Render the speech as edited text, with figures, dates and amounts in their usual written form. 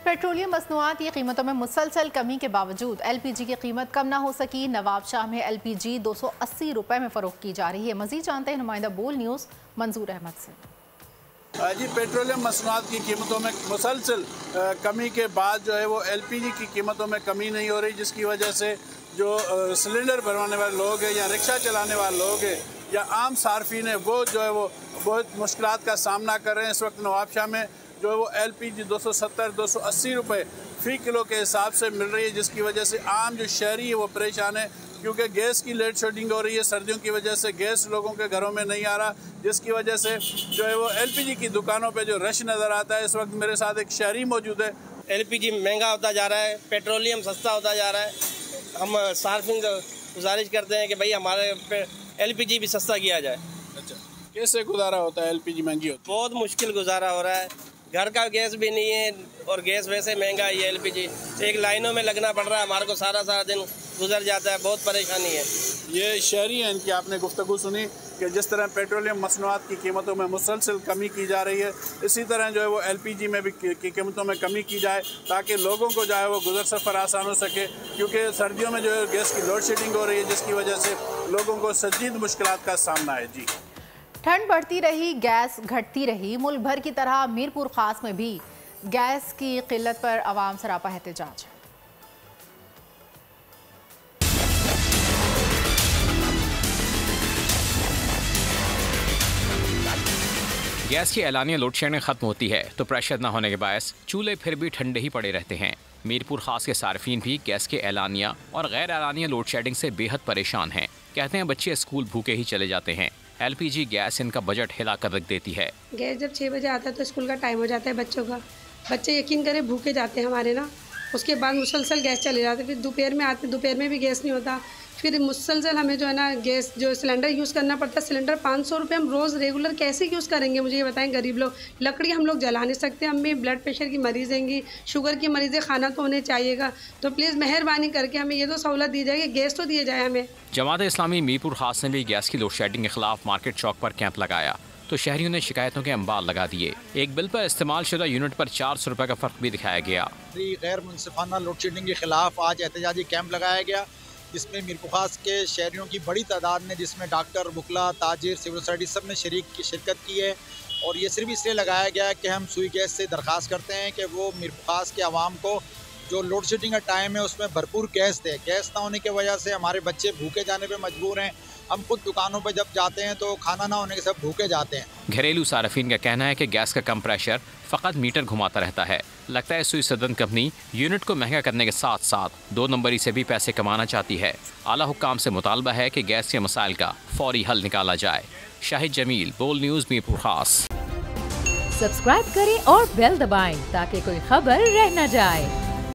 Petroleum मसनूआत की कीमतों में मुसलसल कमी के बावजूद LPG की कीमत कम ना हो सकी। नवाबशाह में LPG 280 रुपए में फरोख्त की जा रही है। मजीद जानते हैं नुमाइंदा बोल न्यूज़ मंजूर अहमद से। जी, पेट्रोलियम मसनूआत की कीमतों में मुसलसल कमी के बाद जो है वो LPG की कीमतों में कमी नहीं हो रही, जिसकी वजह से जो सिलेंडर भरवाने वाले लोग हैं या रिक्शा चलाने वाले लोग हैं या आम सार्फिन है वो जो है वो बहुत मुश्किलात का सामना कर रहे हैं। इस वक्त नवाबशाह में जो है वो LPG 270-280 रुपये फ़ी किलो के हिसाब से मिल रही है, जिसकी वजह से आम जो शहरी है वो परेशान है, क्योंकि गैस की लेड शेडिंग हो रही है। सर्दियों की वजह से गैस लोगों के घरों में नहीं आ रहा, जिसकी वजह से जो है वो LPG की दुकानों पे जो रश नज़र आता है। इस वक्त मेरे साथ एक शहरी मौजूद है। LPG महंगा होता जा रहा है, पेट्रोलियम सस्ता होता जा रहा है। हम सार्फिन गुजारिश करते हैं कि भाई हमारे LPG भी सस्ता किया जाए। अच्छा, कैसे गुजारा होता है? LPG महंगी होती है, बहुत मुश्किल गुजारा हो रहा है। घर का गैस भी नहीं है और गैस वैसे महंगा है। ये LPG एक लाइनों में लगना पड़ रहा है, हमारे को सारा दिन गुजर जाता है, बहुत परेशानी है। ये शहरी हैं, इनकी आपने गुफ्तगू सुनी कि जिस तरह पेट्रोलियम मसनूआत की कीमतों में मुसलसल कमी की जा रही है, इसी तरह जो है वो LPG में भी की कीमतों में कमी की जाए ताकि लोगों को जो है वो गुजर सफ़र आसान हो सके, क्योंकि सर्दियों में जो है गैस की लोड शेडिंग हो रही है, जिसकी वजह से लोगों को शदीद मुश्किलात का सामना है। जी, ठंड बढ़ती रही, गैस घटती रही। मुल्क भर की तरह मीरपुर खास में भी गैस की किल्लत पर अवाम सरापा एहतजाज। गैस की एलानिया लोड शेडिंग खत्म होती है तो प्रेशर न होने के बायस चूल्हे फिर भी ठंडे ही पड़े रहते हैं। मीरपुर खास के सार्फिन भी गैस के एलानिया और गैर एलानिया लोड शेडिंग से बेहद परेशान हैं। कहते हैं बच्चे स्कूल भूखे ही चले जाते हैं। LPG गैस इनका बजट हिला कर रख देती है। गैस जब 6 बजे आता है तो स्कूल का टाइम हो जाता है बच्चों का। बच्चे यकीन करें भूखे जाते हैं हमारे ना। उसके बाद मुसलसल गैस चले जाते हैं, फिर दोपहर में आते, दोपहर में भी गैस नहीं होता। फिर मुसलसल हमें जो है ना गैस जो सिलेंडर यूज़ करना पड़ता है। सिलेंडर 500 रुपये हम रोज़ रेगुलर कैसे यूज़ करेंगे? मुझे ये बताएं। गरीब लोग लकड़ी हम लोग जला नहीं सकते। हम में ब्लड प्रेशर की मरीज़ हैंगी, शुगर की मरीज़ है, खाना तो होने चाहिएगा। तो प्लीज़ मेहरबानी करके हमें ये तो सहूलत दी जाए कि गैस तो दिए जाए हमें। जमात इस्लामी मीरपुर खास ने भी गैस की लोड शेडिंग के खिलाफ मार्केट चौक पर कैंप लगाया तो शहरियों ने शिकायतों के अंबार लगा दिए। एक बिल पर इस्तेमाल शुदा यूनिट पर 400 रुपये का फ़र्क भी दिखाया गया। गैर मुनसिफाना लोड शेडिंग के खिलाफ आज एहतजाजी कैंप लगाया गया, जिसमें मीरपुर खास के शहरियों की बड़ी तादाद ने, जिसमें डॉक्टर, वकला, ताजिर, सिविल सोसाइटी सब ने शिरकत की है। और ये सिर्फ इसलिए लगाया गया कि हम सुई गैस से दरख्वास्त करते हैं कि वो मीरपुर खास के आवाम को जो लोड शेडिंग का टाइम है उसमें भरपूर गैस दे। गैस ना होने की वजह से हमारे बच्चे भूखे जाने पे मजबूर हैं। हम खुद दुकानों पर जब जाते हैं तो खाना ना होने के सब भूखे जाते हैं। घरेलू सार्फिन का कहना है कि गैस का कम प्रेशर फ़कत मीटर घुमाता रहता है। लगता है सुई सदन कंपनी यूनिट को महंगा करने के साथ साथ 2 नंबरी से भी पैसे कमाना चाहती है। आला हुक्काम से मुतालबा है कि गैस के मसाइल का फौरी हल निकाला जाए। शाहिद जमील, बोल न्यूज़, मीरपुर खास। सब्सक्राइब करें और बेल दबाएं ताकि कोई खबर रह न जाए।